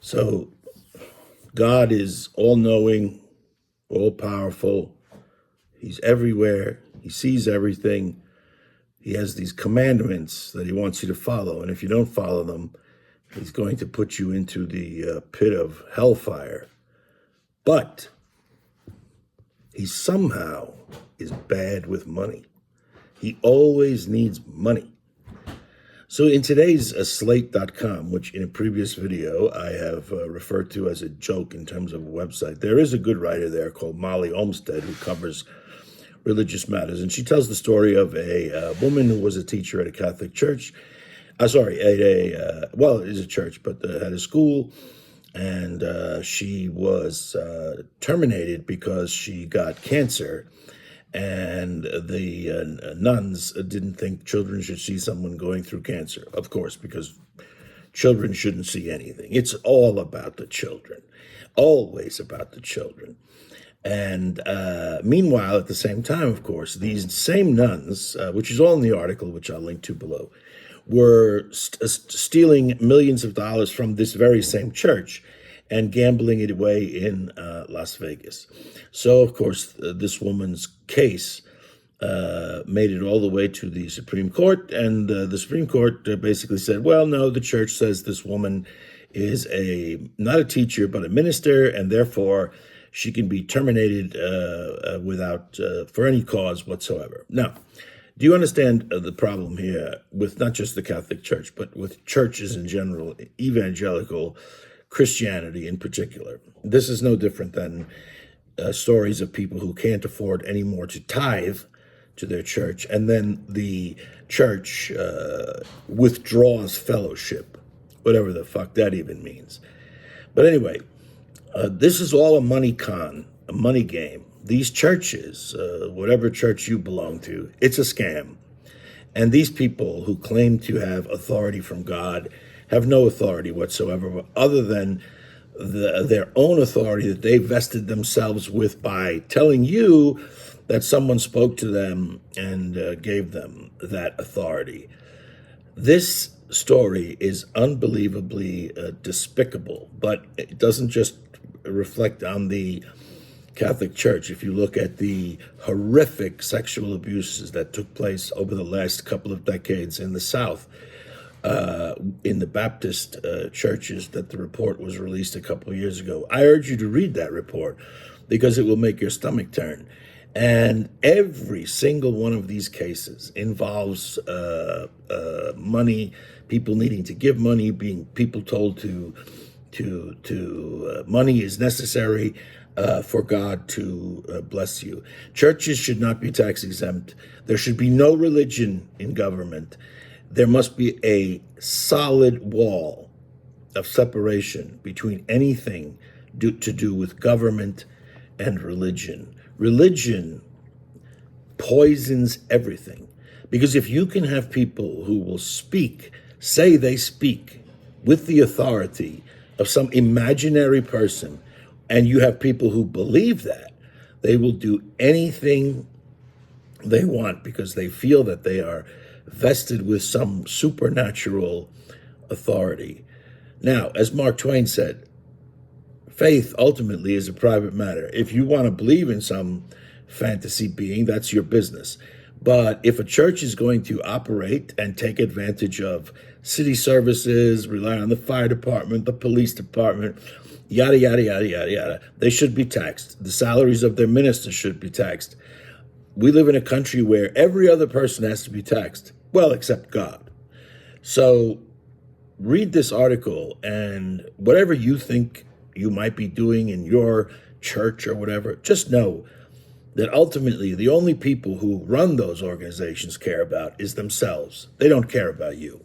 So God is all-knowing, all-powerful. He's everywhere. He sees everything. He has these commandments that he wants you to follow. And if you don't follow them, he's going to put you into the pit of hellfire. But he somehow is bad with money. He always needs money. So in today's Slate.com, which in a previous video I have referred to as a joke in terms of a website, there is a good writer there called Molly Olmstead who covers religious matters. And she tells the story of a woman who was a teacher at a Catholic church. It is a church, but had a school. And she was terminated because she got cancer. And the nuns didn't think children should see someone going through cancer, of course, because children shouldn't see anything. It's all about the children, always about the children. And meanwhile, at the same time, of course, these same nuns, which is all in the article, which I'll link to below, were stealing millions of dollars from this very same church and gambling it away in Las Vegas. So, of course, this woman's case made it all the way to the Supreme Court, and the Supreme Court basically said, well, no, the church says this woman is not a teacher, but a minister, and therefore she can be terminated for any cause whatsoever. Now, do you understand the problem here with not just the Catholic Church, but with churches in general, evangelical Christianity in particular? This is no different than stories of people who can't afford anymore to tithe to their church, and then the church withdraws fellowship, whatever the fuck that even means. But anyway, this is all a money con, a money game. These churches, whatever church you belong to, it's a scam. And these people who claim to have authority from God have no authority whatsoever other than their own authority that they vested themselves with by telling you that someone spoke to them and gave them that authority. This story is unbelievably despicable, but it doesn't just reflect on the Catholic Church. If you look at the horrific sexual abuses that took place over the last couple of decades in the South, in the Baptist churches that the report was released a couple of years ago, I urge you to read that report because it will make your stomach turn. And every single one of these cases involves money, people needing to give money, being people told to money is necessary for God to bless you. Churches should not be tax exempt. There should be no religion in government. There must be a solid wall of separation between anything to do with government and religion. Religion poisons everything. Because if you can have people who will say they speak with the authority of some imaginary person, and you have people who believe that, they will do anything they want because they feel that they are vested with some supernatural authority. Now, as Mark Twain said, faith ultimately is a private matter. If you want to believe in some fantasy being, that's your business. But if a church is going to operate and take advantage of city services, rely on the fire department, the police department, yada, yada, yada, yada, yada, they should be taxed. The salaries of their ministers should be taxed. We live in a country where every other person has to be taxed, well, except God. So read this article, and whatever you think you might be doing in your church or whatever, just know that ultimately the only people who run those organizations care about is themselves. They don't care about you.